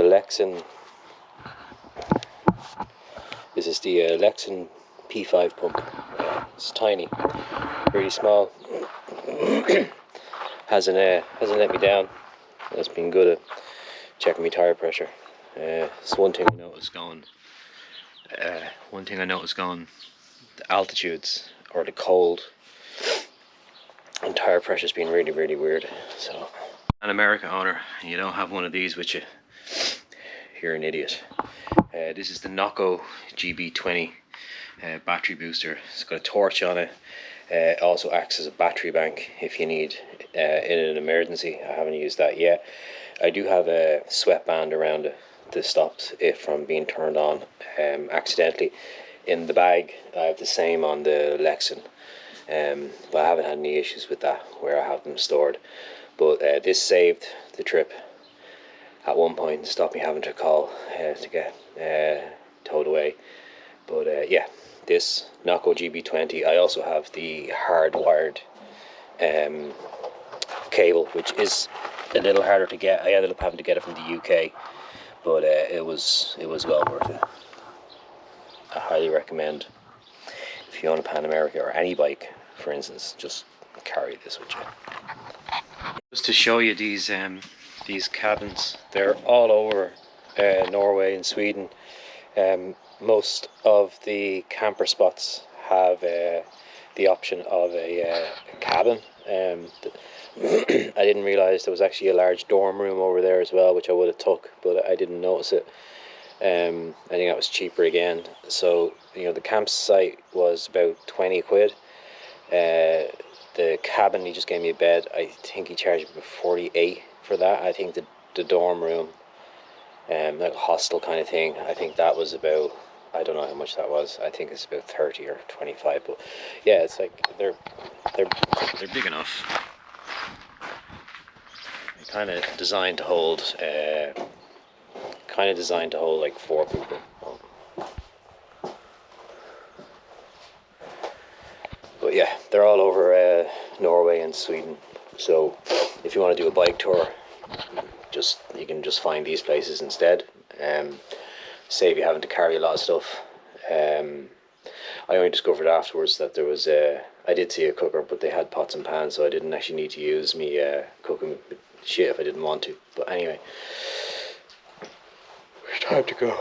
Lexan. This is the Lexan P5 pump. It's tiny, really small. hasn't let me down. It's been good at checking my tire pressure. It's one thing I noticed going. The altitudes or the cold and tire pressure's been really, really weird. So, an America owner, you don't have one of these with you, you're an idiot. This is the Nordkapp GB20 battery booster. It's got a torch on it. It also acts as a battery bank if you need in an emergency. I haven't used that yet. I do have a sweatband around it to stop it from being turned on accidentally. In the bag I have the same on the Lexan, but I haven't had any issues with that where I have them stored. But this saved the trip at one point and stopped me having to call to get towed away. But yeah, this Nordkapp GB20. I also have the hardwired cable, which is a little harder to get. I ended up having to get it from the UK, but it was well worth it. I highly recommend, if you own a Pan America or any bike, for instance, just carry this with you. Just to show you these cabins, they're all over Norway and Sweden. Most of the camper spots have the option of a cabin. I didn't realise there was actually a large dorm room over there as well, which I would have took, but I didn't notice it. I think that was cheaper again. So, you know, the campsite was about 20 quid. The cabin, he just gave me a bed. I think he charged me about 48 for that. I think the dorm room, like a hostel kind of thing, I think that was about, I don't know how much that was. I think it's about 30 or 25. But yeah, it's like they're big enough. They're kind of designed to hold like 4 people. But yeah, they're all over Norway and Sweden. So if you want to do a bike tour, you can just find these places instead. Save you having to carry a lot of stuff. I only discovered afterwards that there was I did see a cooker, but they had pots and pans, so I didn't actually need to use me cooking shit if I didn't want to. But anyway, it's time to go.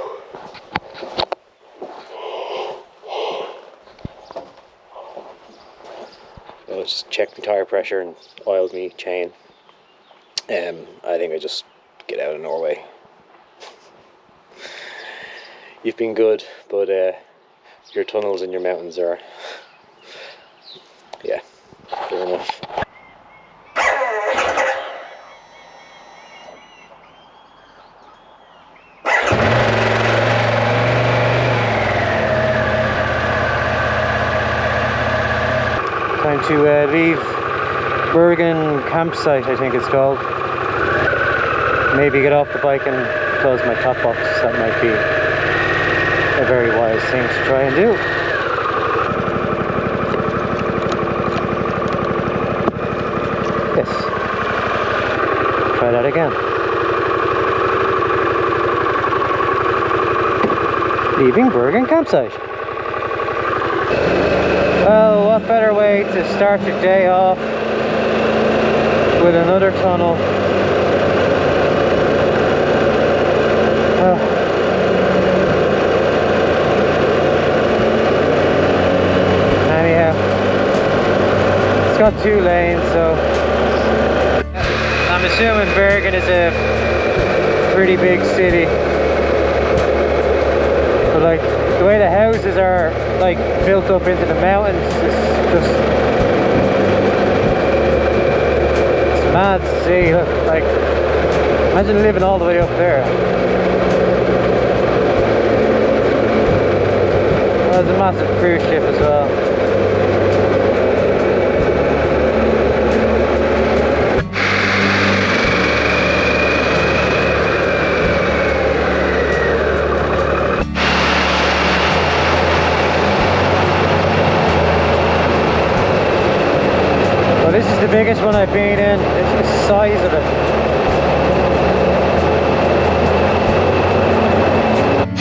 So I just checked my tire pressure and oiled me chain. I think I just get out of Norway. You've been good, but your tunnels and your mountains are, yeah, fair enough. Time to leave Bergen campsite, I think it's called. Maybe get off the bike and close my top box. That might be a very wise thing to try and do. Yes. Try that again. Leaving Bergen campsite. Well, what better way to start your day off with another tunnel. Anyhow, it's got 2 lanes, so I'm assuming Bergen is a pretty big city. But like the way the houses are like built up into the mountains, it's mad to see. Look, like imagine living all the way up there. Well, there's a massive cruise ship as well. This is the biggest one I've been in. It's the size of it.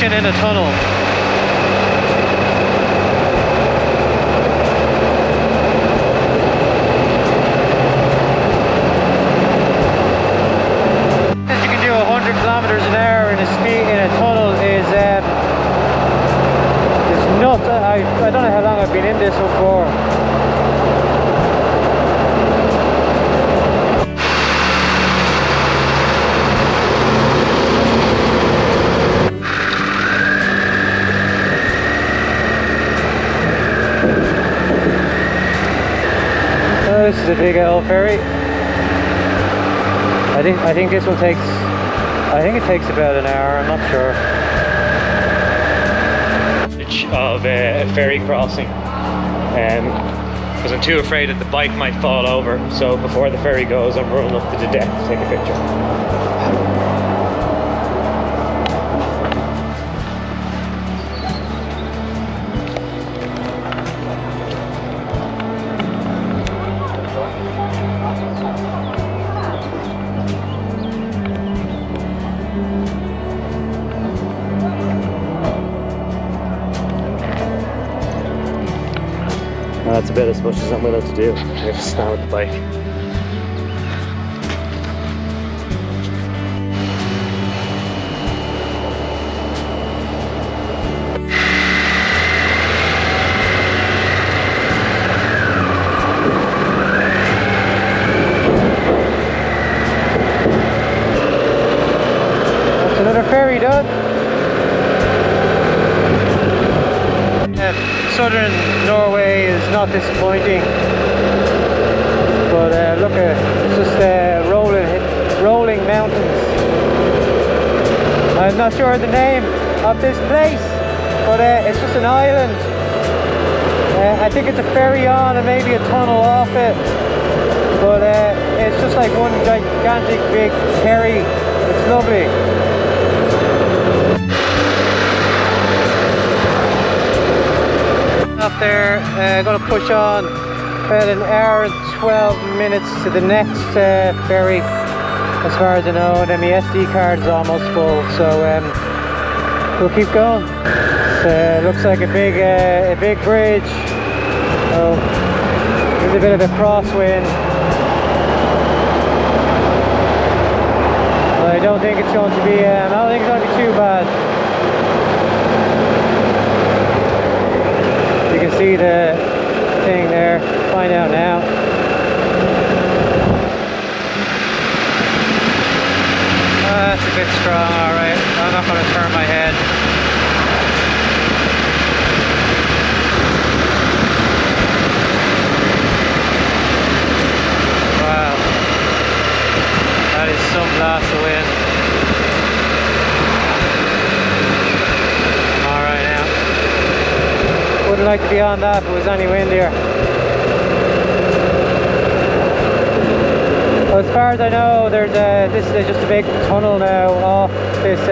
working in a tunnel. That you can do 100 kilometers an hour in a tunnel is nuts. I don't know how long I've been in this before. This is a big old ferry. I think this one takes. I think it takes about an hour. I'm not sure. Of a ferry crossing, because I'm too afraid that the bike might fall over. So before the ferry goes, I'm running up to the deck to take a picture. That's about as much as I'm willing to do. I have to stand with the bike. That's another ferry done. Southern Norway is not disappointing, but look at it's just rolling mountains. I'm not sure the name of this place, but it's just an island. I think it's a ferry on and maybe a tunnel off it, but it's just like one gigantic big ferry. It's lovely. Up there, going to push on about an hour and 12 minutes to the next ferry, as far as I know, and then my SD card is almost full, so we'll keep going. It looks like a big bridge. Oh, there's a bit of a crosswind. I don't think it's going to be. I don't think it's going to be too bad. You can see the thing there. Find out now. That's a bit strong, alright. I'm not going to turn my head. Wow. That is some blast of wind. Wouldn't like to be on that if it was any windier. Well, as far as I know, this is just a big tunnel now off this.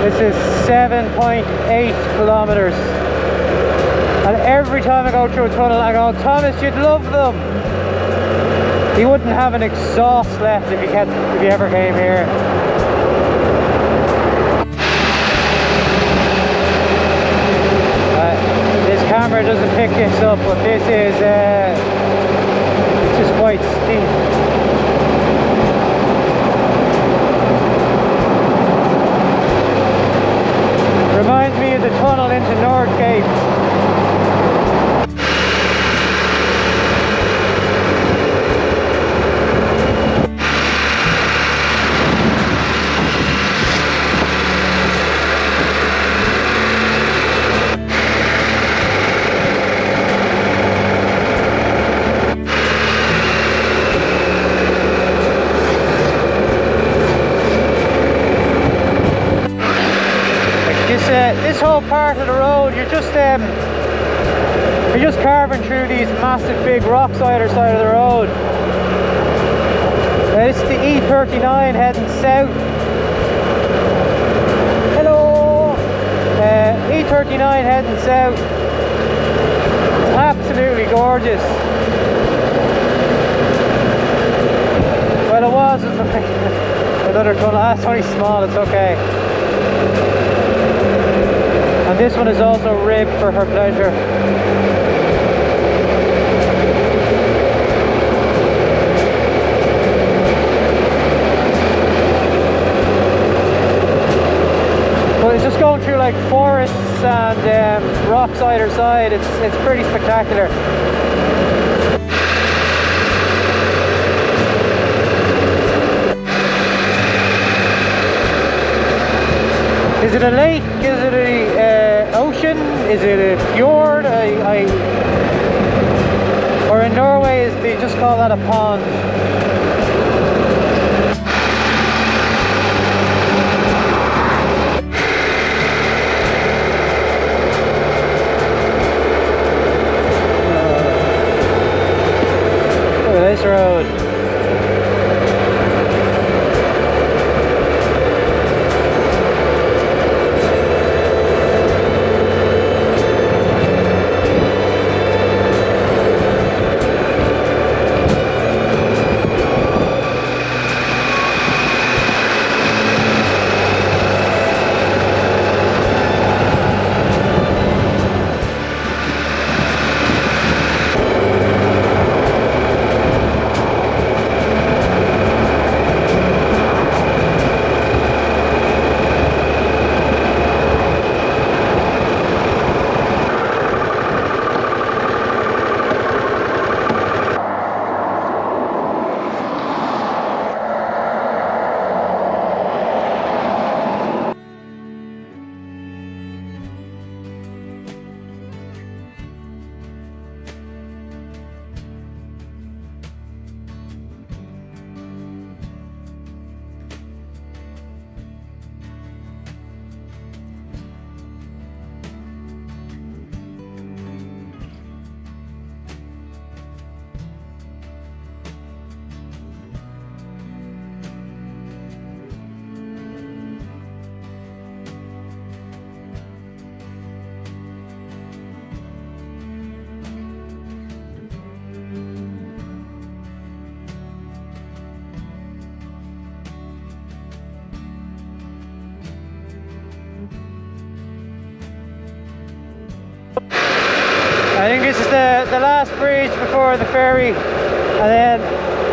This is 7.8 kilometers, and every time I go through a tunnel, I go, Thomas, you'd love them. You wouldn't have an exhaust left if you ever came here. Camera doesn't pick this up, but this is just quite steep. Reminds me of the tunnel into Nordkapp. This whole part of the road, you're just carving through these massive big rocks either side of the road. This is the E39 heading south. Hello! E39 heading south. It's absolutely gorgeous. Well, it was it's only small, it's okay. And this one is also ribbed for her pleasure. But it's just going through like forests and rocks either side. It's pretty spectacular. Is it a lake? Is it a ocean? Is it a fjord? Or in Norway, they just call that a pond. Look at this road. I think this is the last bridge before the ferry, and then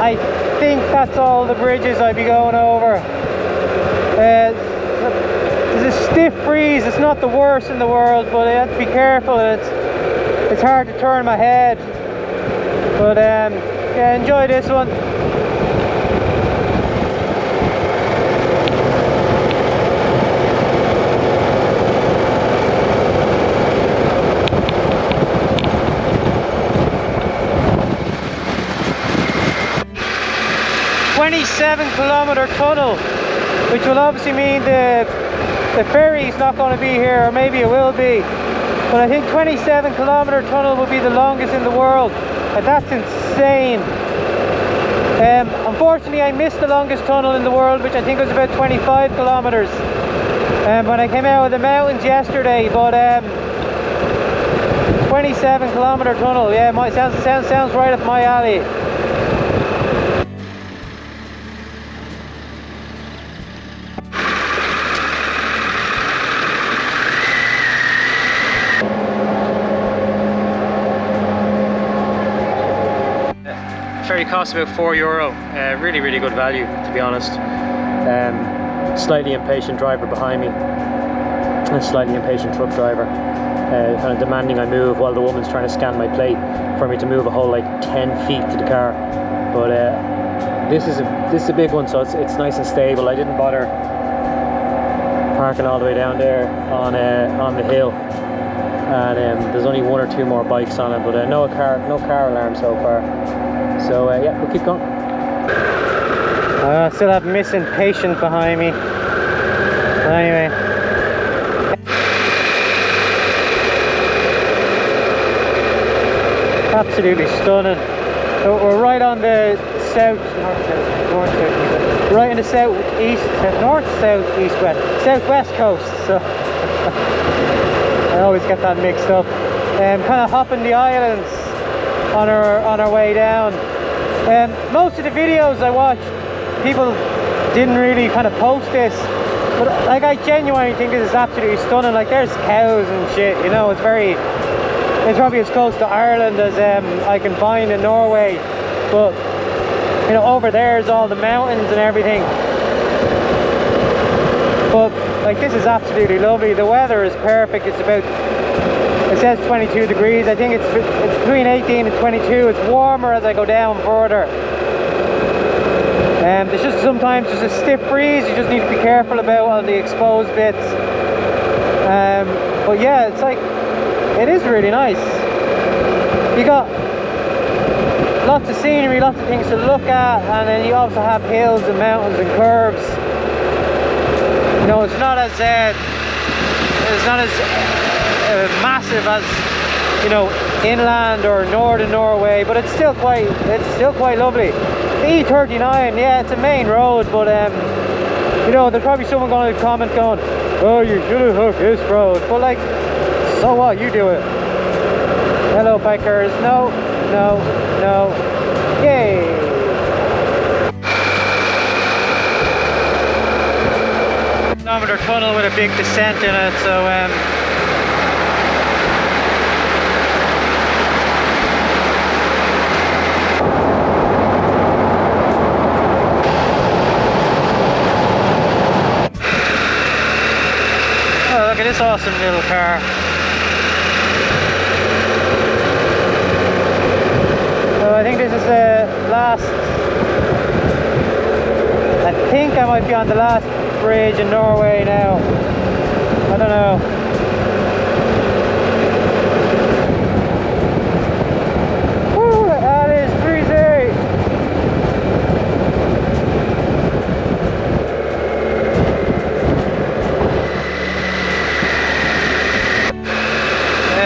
I think that's all the bridges I'd be going over. There's a stiff breeze. It's not the worst in the world, but I have to be careful. It's hard to turn my head, but yeah, enjoy this one. 27-kilometer tunnel, which will obviously mean the ferry's not going to be here, or maybe it will be. But I think 27-kilometer tunnel will be the longest in the world, and that's insane. Unfortunately, I missed the longest tunnel in the world, which I think was about 25 kilometers when I came out of the mountains yesterday. But 27-kilometer tunnel, yeah, sounds right up my alley. Ferry costs about €4. Really good value, to be honest. Slightly impatient driver behind me, a slightly impatient truck driver, kind of demanding I move while the woman's trying to scan my plate for me to move a whole like 10 feet to the car. But this is a big one, so it's nice and stable. I didn't bother parking all the way down there on the hill, and there's only one or two more bikes on it, but no car alarm so far. So yeah, we'll keep going. I still have missing patient behind me. Anyway. Absolutely stunning. So we're right on the right in the southwest coast. So I always get that mixed up. Kind of hopping the islands on our way down. Most of the videos I watch, people didn't really kind of post this, but like I genuinely think this is absolutely stunning. Like there's cows and shit, you know. It's probably as close to Ireland as I can find in Norway, but you know, over there is all the mountains and everything. But like this is absolutely lovely. The weather is perfect. It's about, it says 22 degrees. I think it's between 18 and 22. It's warmer as I go down further. There's just sometimes just a stiff breeze. You just need to be careful about all the exposed bits. But yeah, it's like, it is really nice. You got lots of scenery, lots of things to look at, and then you also have hills and mountains and curves. You know, it's not as massive as, you know, inland or northern Norway, but it's still quite lovely. The E39, yeah, it's a main road, but you know, there's probably someone going to comment going, oh, you should have hooked this road, but like, so what, you do it. Hello bikers. No, yay. Kilometer tunnel with a big descent in it, so oh, look at this awesome little car. So I think this is the last, I think I might be on the last bridge in Norway now. I don't know. Woo, that is breezy.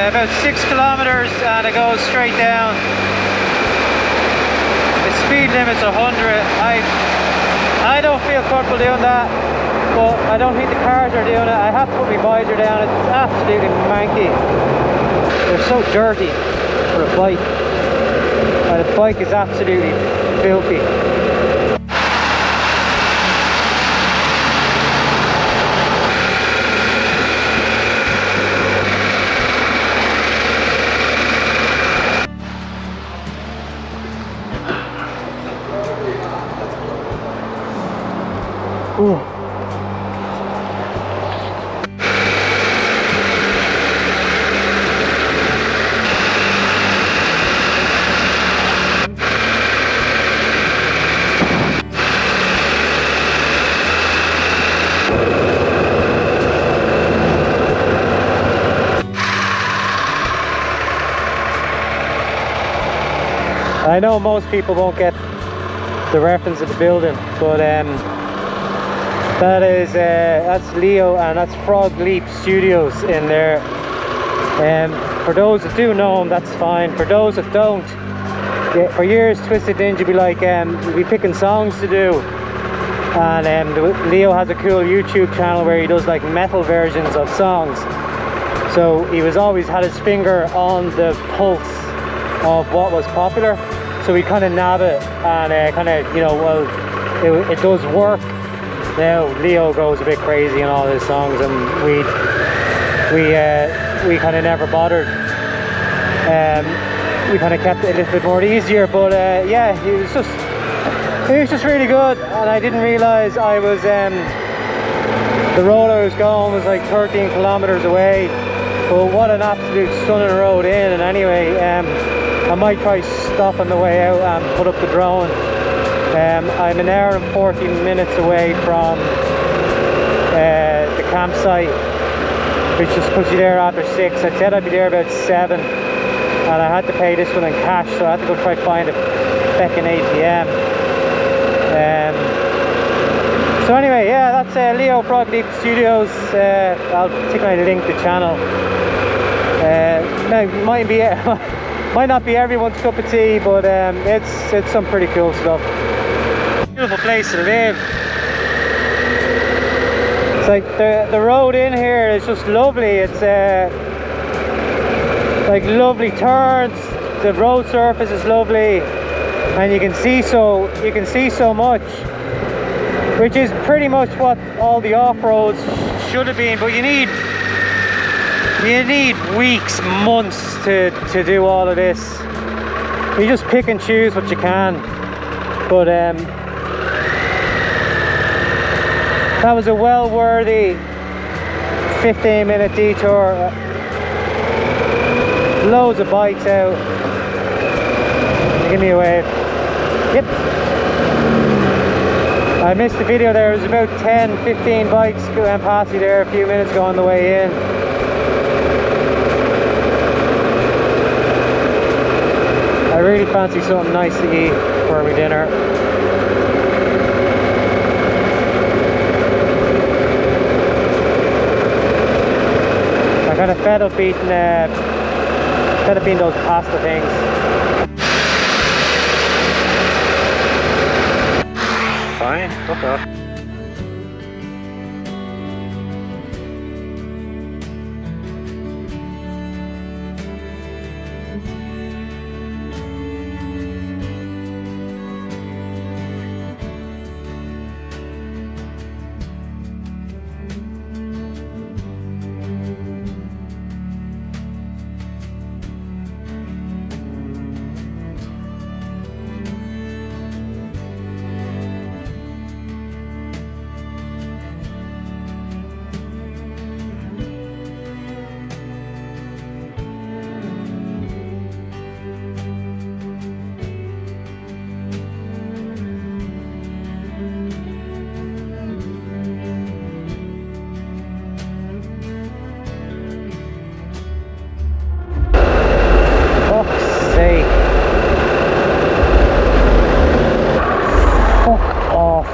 About 6 kilometers and it goes straight down. The speed limit's 100. I don't feel comfortable doing that, but I don't think the cars are doing it. I have to put my visor down. It's absolutely manky. They're so dirty for a bike. And the bike is absolutely filthy. Ooh. I know most people won't get the reference of the building, but that's Leo and that's Frog Leap Studios in there. For those that do know him, that's fine. For those that don't, yeah, for years Twisted Ninja would be like, we'll be picking songs to do, and Leo has a cool YouTube channel where he does like metal versions of songs. So he was always had his finger on the pulse of what was popular. So we kind of nab it and kind of, you know, well, it does work. Now Leo goes a bit crazy in all his songs, and we kind of never bothered. We kind of kept it a little bit more easier, but yeah, it was just really good. And I didn't realize I was the road I was going was like 13 kilometers away. But what an absolute stunning road in. And anyway, I might try stop on the way out and put up the drone. I'm an hour and 14 minutes away from the campsite, which just puts you there after 6. I said I'd be there about 7, and I had to pay this one in cash, so I had to go try to find a feckin' ATM. So anyway, yeah, that's Leo Frog Leap Studios. I'll take my link to the channel. Might not be everyone's cup of tea, but it's some pretty cool stuff. Beautiful place to live. It's like the road in here is just lovely. It's like lovely turns. The road surface is lovely, and you can see so much. which is pretty much what all the off-roads should have been, but you need weeks, months to do all of this. You just pick and choose what you can. But that was a well worthy 15-minute detour. Loads of bikes out. Give me a wave. Yep. I missed the video there. It was about 10-15 bikes going past me there a few minutes ago on the way in. I really fancy something nice to eat for my dinner. I'm kind of fed up eating those pasta things. Fine, fuck off.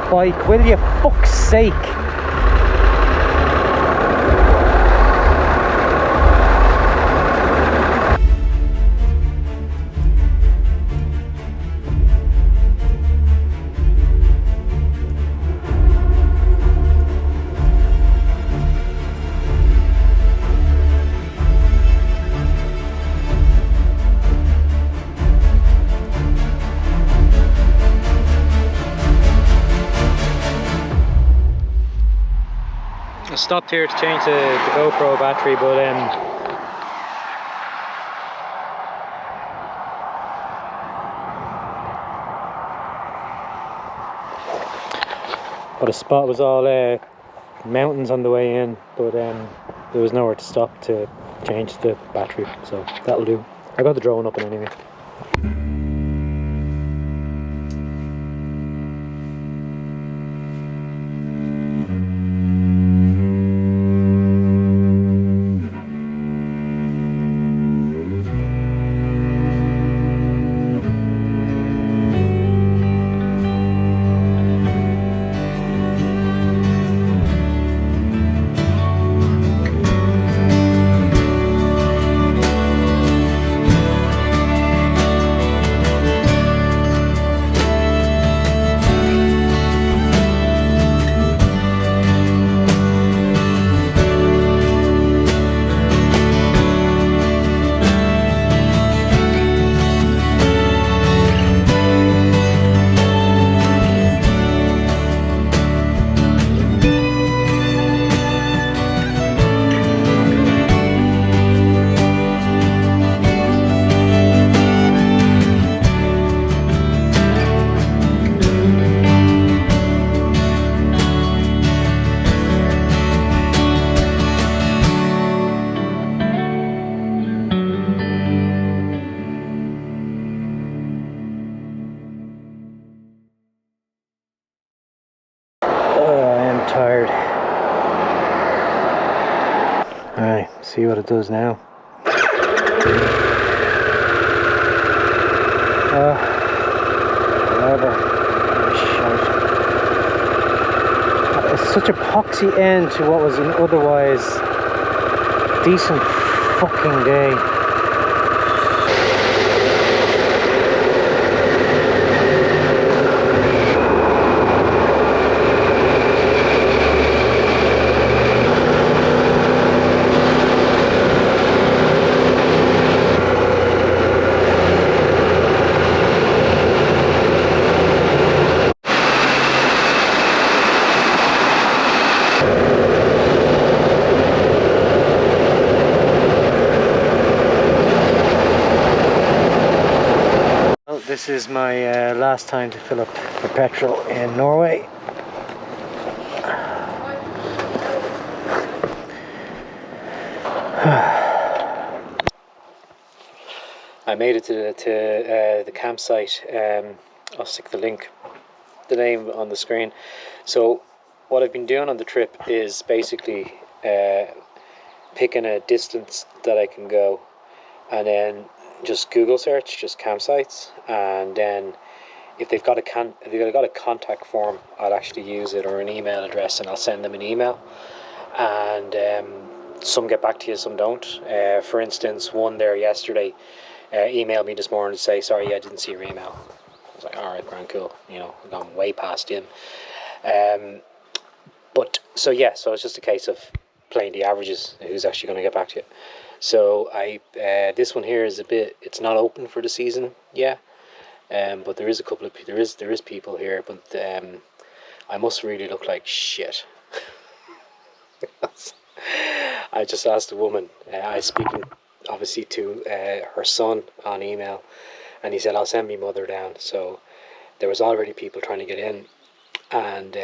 Bike, will you, fuck's sake? I stopped here to change the GoPro battery, but the spot was all mountains on the way in, but there was nowhere to stop to change the battery, so that'll do. I got the drone up and anyway. Tired. Alright, see what it does now. Whatever. It's such a poxy end to what was an otherwise decent fucking day. this is my last time to fill up for petrol in Norway. I made it to the campsite. I'll stick the name on the screen. So what I've been doing on the trip is basically picking a distance that I can go, and then just Google search just campsites, and then if they've got a contact form, I'll actually use it, or an email address, and I'll send them an email. And some get back to you, some don't. For instance, one there yesterday emailed me this morning to say, sorry, I didn't see your email. I was like, alright, grand, cool. You know, I've gone way past him. But so yeah, so it's just a case of playing the averages, who's actually going to get back to you. So this one here is it's not open for the season yet, but there is a couple of there is people here, but I must really look like shit. I just asked a woman, I was speaking obviously to her son on email, and he said, I'll send my mother down. So there was already people trying to get in, and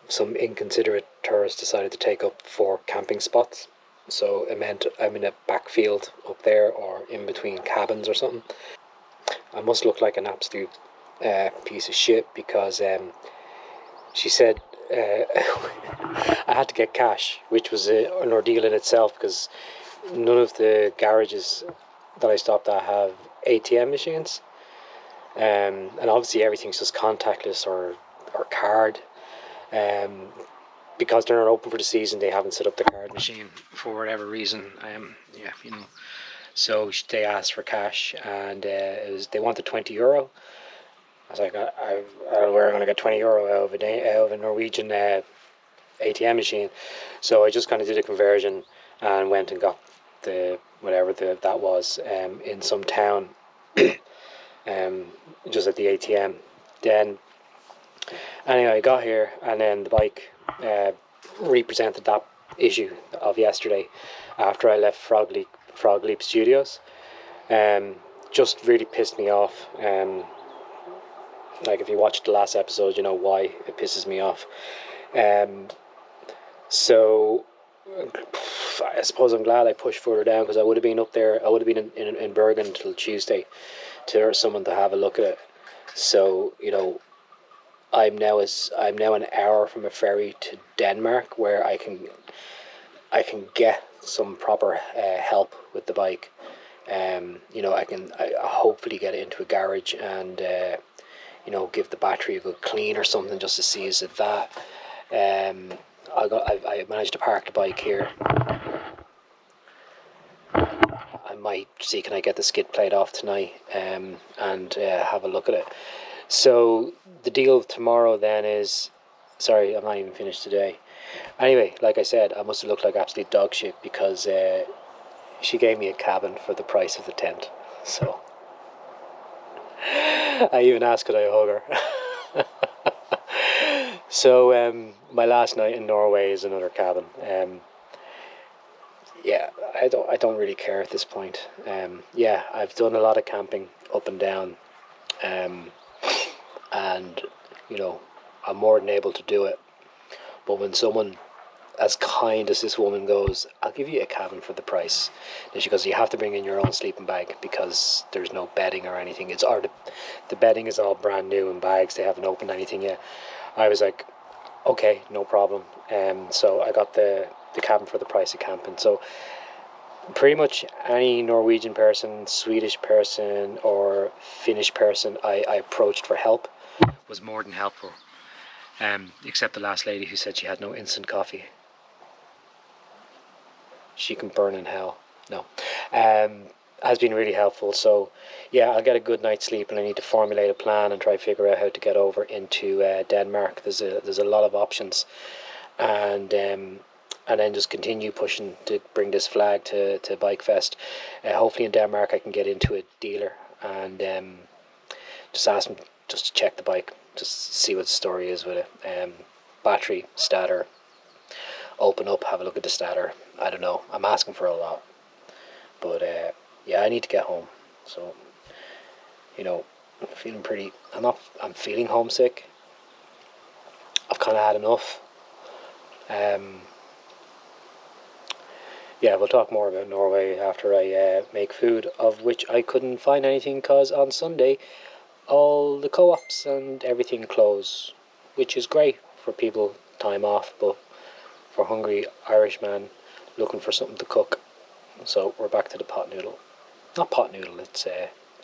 some inconsiderate tourists decided to take up 4 camping spots. So it meant I'm in a backfield up there, or in between cabins or something. I must look like an absolute piece of shit, because she said I had to get cash, which was an ordeal in itself, because none of the garages that I stopped at have ATM machines, and obviously everything's just contactless or card. Because they're not open for the season, they haven't set up the card machine for whatever reason. Yeah, you know. So they asked for cash, and they wanted €20. I was like, I don't know where I'm going to get €20 out of a Norwegian ATM machine. So I just kind of did a conversion and went and got the whatever that was in some town, just at the ATM. Then anyway, I got here, and then the bike represented that issue of yesterday after I left Frog Leap Studios. Just really pissed me off. Like, if you watched the last episode, you know why it pisses me off. So I suppose I'm glad I pushed further down, because I would have been up there. I would have been in Bergen until Tuesday to someone to have a look at it. So, you know, I'm now an hour from a ferry to Denmark, where I can get some proper help with the bike. You know, I hopefully get it into a garage and you know, give the battery a good clean or something, just to see is it that. I managed to park the bike here. I might see, can I get the skid plate off tonight, and have a look at it. So the deal tomorrow then is, sorry, I'm not even finished today. Anyway, like I said, I must have looked like absolute dog shit, because she gave me a cabin for the price of the tent. So I even asked, could I hug her? So my last night in Norway is another cabin. Yeah, I don't really care at this point. Yeah, I've done a lot of camping up and down, and you know, I'm more than able to do it. But when someone as kind as this woman goes, I'll give you a cabin for the price, and she goes, you have to bring in your own sleeping bag, because there's no bedding or anything. The bedding is all brand new in bags, they haven't opened anything yet. I was like, okay, no problem. So I got the cabin for the price of camping. So pretty much any Norwegian person, Swedish person, or Finnish person I approached for help was more than helpful, except the last lady who said she had no instant coffee. She can burn in hell. No. Has been really helpful. So yeah, I'll get a good night's sleep, and I need to formulate a plan and try to figure out how to get over into Denmark. There's a lot of options, and then just continue pushing to bring this flag to BikeFest. Hopefully in Denmark I can get into a dealer and just ask them just to check the bike, just see what the story is with it. Battery, starter, open up, have a look at the starter. I don't know, I'm asking for a lot, but yeah, I need to get home. So you know, feeling pretty. I'm feeling homesick. I've kind of had enough. Yeah, we'll talk more about Norway after I make food, of which I couldn't find anything because on Sunday all the co-ops and everything close, which is great for people time off, but for hungry Irishman looking for something to cook. So we're back to the pot noodle. Not pot noodle, it's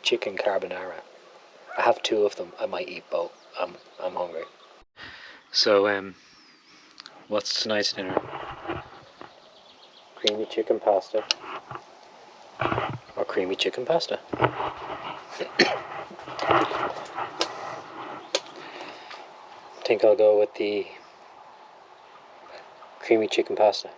chicken carbonara. I have 2 of them. I might eat both. I'm hungry. So what's tonight's dinner? Creamy chicken pasta. Or creamy chicken pasta. I think I'll go with the creamy chicken pasta.